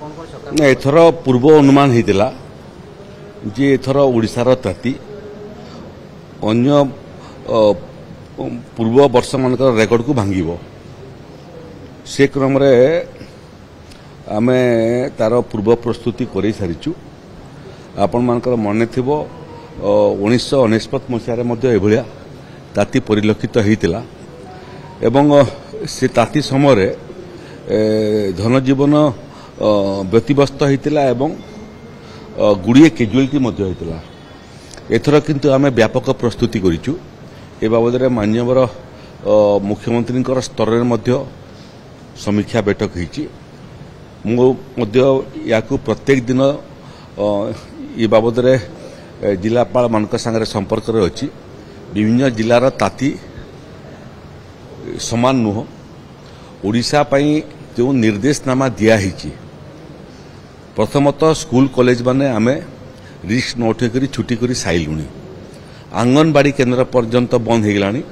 एथर पूर्व अनुमान होता जे एथर ओडिशार ताती अन्य पूर्व वर्ष मान रेकर्ड को भांगिब से क्रम आमे तार पूर्व प्रस्तुति कर सारीचु। आपण मानकर मन थी 1999 मसीह ताती परिलक्षित होता एवं से ताती समय धनजीवन व्यतिव्यस्त होता एवं गुड़िए कैजुआलिटी होता। एथर किंतु आमे व्यापक प्रस्तुति करिचु ए बाबद माननीय मुख्यमंत्री स्तर में समीक्षा बैठक होती। या प्रत्येक दिन ये बाबद जिलापाल मान संगे संपर्क अच्छी। विभिन्न जिलार ताती समान नुह। ओडिशा पई जो निर्देशनामा दियाही प्रथमतः स्कूल कॉलेज माने आमे रिस्क न उठेकरी छुट्टी करी साइलुनी। आंगनबाड़ी केन्द्र पर्यंत बंद हो गलानी।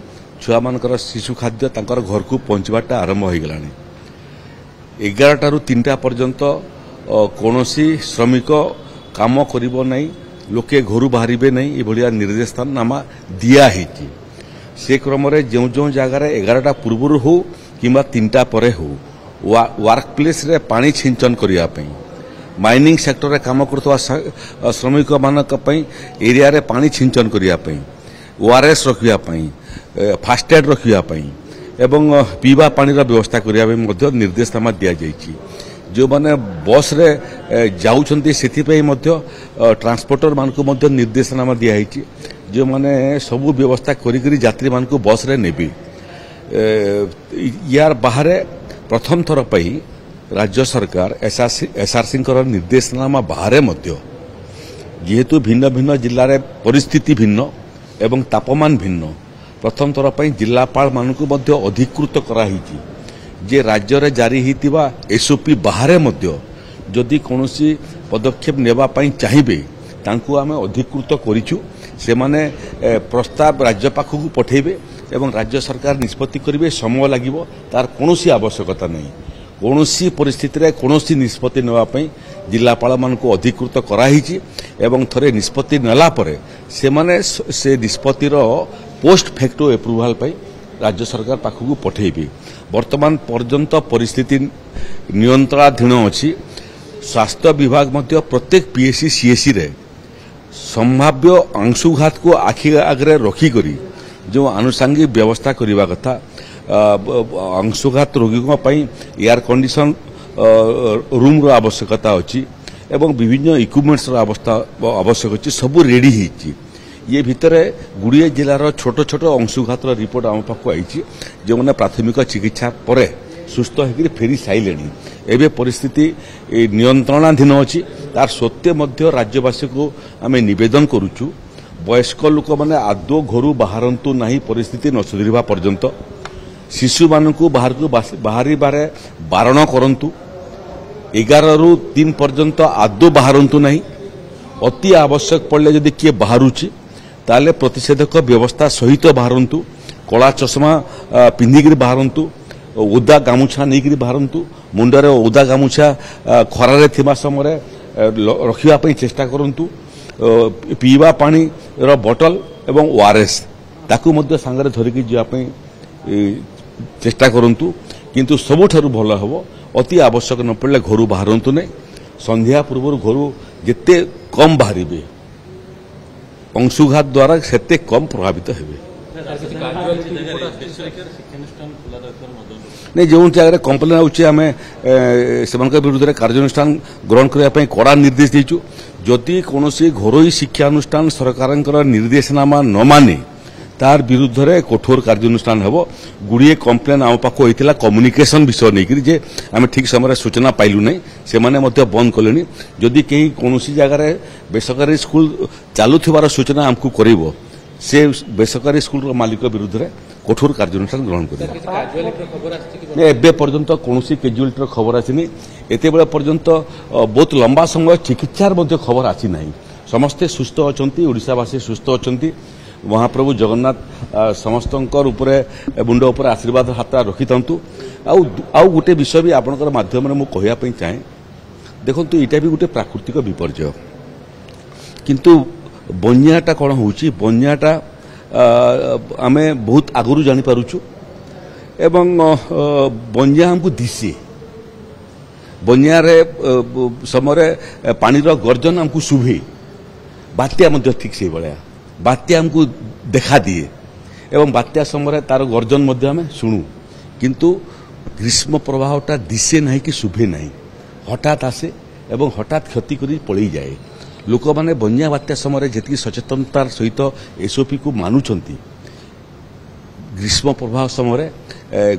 छुआ मानकर शिशु खाद्य तांकर घर को पहुंचवाटा आरंभ हो गलानी। 11टा ରୁ 3टा पर्यंत कौनसी श्रमिक काम करिबो नहीं, लोके घर बाहरिबे नहीं, ये भलिया निर्देशनामा दियाही। से क्रम जो जो जगार 11टा पूर्व हो कि 3टा परे हो वर्क प्लेस रे पानी छिंचन करिया पई, माइनिंग सेक्टर रे काम करथवा श्रमिक मानक पई एरिया रे पानी छिंचन करिया पई, ओआरएस रखिया पई, फास्टेड रखिया पई एवं पीवा पानी रा व्यवस्था करिया पई मध्य निर्देशनामा दिया जायछि। जो माने बस रे जाउछन्ती सेथि पई मध्य ट्रांसपोर्टर मानको मध्य निर्देशनामा दिया हैछि। जो माने सबु व्यवस्था करी करी यात्री मानको बस रे नेबी। यार बाहर प्रथम थर पई राज्य सरकार एसआरसी निर्देशनामा बाहर जेहेतु भिन्न भिन्न जिले में परिस्थिति भिन्न एवं तापमान भिन्न प्रथम थर पई जिलापाल मानकु मध्य अधिकृत कराही जे राज्य रे जारी हितिबा एसओपी बाहर जदि कोनोसी पदक्षेप नेबा पई चाहिबे तांकु आमे अधिकृत करिछु। से माने प्रस्ताव राज्य पाखकु पठेबे एवं राज्य सरकार निष्पत्ति करिवे। समय लागिबो, तार कोनोसी आवश्यकता नहीं। कोनोसी परिस्थिति रे कोनोसी निष्पत्ति नेबा पई जिलापाल मानकु अधिकृत कराही एवं थरे निष्पत्ति नेला परे से माने से निष्पत्तिर पोस्ट फैक्टो एप्रुवाल पई राज्य सरकार पाखकु पठेबे। वर्तमान पर्यंत परिस्थिति नियंत्रणाधीन अछि। स्वास्थ्य विभाग मध्य प्रत्येक पीएससी सीएससी रे संभाव्य अंशुघात को आखि आगे रखी करी जो आनुषंगिक व्यवस्था करने कथा। अंशुघात रोगी एयर कंडीशन रूम रो आवश्यकता अच्छी एवं विभिन्न इक्विपमेंट्स आवश्यक अच्छी सब रेडी होती। ये भितर गुड़िए जिलार छोट छोट अंशुघात रिपोर्ट आम पाक आई जो मैंने प्राथमिक चिकित्सा पर सुस्थ होकर फेरी सारे। एवं परिस्थिति नियंत्रणाधीन अच्छी। तार सत्वे मध्य राज्यवासी को आम नवेदन करुचु वयस्क लोक मैंने आदौ घर बाहरतु नहीं परिस्थिति न सुधरवा पर्यंत। शिशु मानू बाहर को बाहर बारण करंतु। 11 ରୁ 3 पर्यंत आदौ बाहरतु नहीं। अति आवश्यक पड़े जदि किए बाहरुची ताले प्रतिषेधक व्यवस्था सहित बाहरतु। कला चश्मा पिंधिक बाहरतु, ओदा गामुछा नहीं बाहरतु। मुंडरे ओदा गामुछा खरारे थिबा समय रखिया चेष्टा करंतु। पीवा पानी रो बोतल एवं ओआरएस ताकू मध्य सांगरे धरिकी जापई चेष्टा करंतु। किंतु सबुठारु भल हबो अति आवश्यक न पड़े घर बाहरतु नहीं। संध्या पूर्व घर जिते कम बाहरिबे अंशुघात द्वारा सेते कम प्रभावित हेबे। नहीं जो जगह कंप्लेन आउची आमे विरुद्ध में कार्यानुष्ठान ग्रहण करने कड़ा निर्देश देचु। जदि कौनसी घरोई शिक्षानुष्ठान सरकार निर्देशनामा न माने तार विरुद्ध में कठोर कार्यानुष्ठान हेबो। गुड़िए कंप्लेन आम पाक होता कम्युनिकेशन विषय नहीं जे आम ठीक समय सूचना पाइलु नहीं से माने मध्य बंद कले। जदि कहीं कौन जगार बेसरकारी स्कूल चालुथिबार सूचना आमको करिवो से बेसरकारी स्कूल मालिक विरुद्ध में कठोर कार्यानुष्ठान ग्रहण कर। एबे पर्यंत कौन कैजुआलिटी खबर आसीनी। एते बेला पर्यंत बहुत लंबा समय चिकित्सार मध्य खबर आसी नहीं। समस्ते सुस्थ अच्छा, ओडिशावासी सुस्थ अच्छा। महाप्रभु जगन्नाथ समस्त मुंड उपर आशीर्वाद हाथ रखि था। आउ गोटे विषय भी आपणकर माध्यम में मुझे चाहे देखो यहाँ भी गोटे प्राकृतिक विपर्य किंतु बन्याटा कौन होची बन्याटा आमे बहुत आगुरी जानी पारुछु एवं बन्या हमको दिसे बन्यारे समय पानी गर्जन हमको शुभे बात्या मध्य ठीक से भाया बात्या हमको देखा दिए एवं बात्या समय तार गर्जन मध्य आमे शुणु किंतु ग्रीष्म प्रवाहटा दिसे नहीं कि शुभे नहीं हठात आसे एवं हठात क्षति करी पलि जाए लोक मैंने बन्या बात्या समय जी सचेतनतार सहित एसओपी को मानुंट ग्रीष्म प्रवाह समय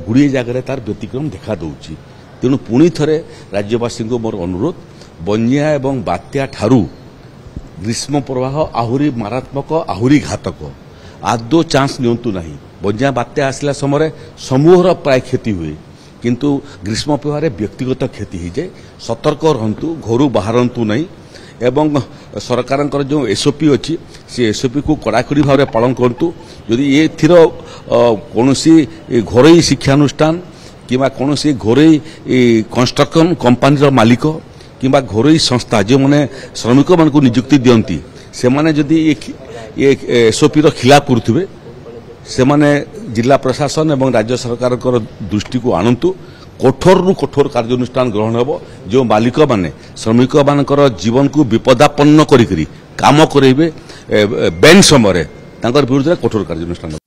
गुड़िए जगह तार व्यतिक्रम देखा दौची तेणु पुणी थे राज्यवासी को मोर अनुरोध बन्या एवं बात्या ठारू ग्रीष्म प्रवाह आहुरी मारात्मक आहुरी घातक आदौ चांस नियंतु नहीं बन्या बात्या आसला समय समूहर प्राय क्षति हुए किंतु ग्रीष्म प्रवाह व्यक्तिगत क्षति हो जाए सतर्क रहंतु घर बाहरंतु नहीं एवं सरकार जो एसओपी अच्छी से एसओपी को कड़ाकड़ी भाव में पालन करूँ यदि ये कौन घरोई शिक्षानुष्ठान किंवा कौन घरोई कंस्ट्रक्शन कंपानी मालिक किंवा घरोई संस्था जो मैंने श्रमिक मान को नियुक्ति दियंती से माने जदि ये एसओपी खिलाफ करुवे से माने जिला प्रशासन एवं राज्य सरकार दृष्टि को आणंतु कठोर रु कठोर कार्यानुष्ठान ग्रहण होब जो मालिक माने श्रमिक मानकर जीवन को विपदापन्न करी काम करेबे बैंक समय विरुद्ध कठोर कार्यानुष्ठान।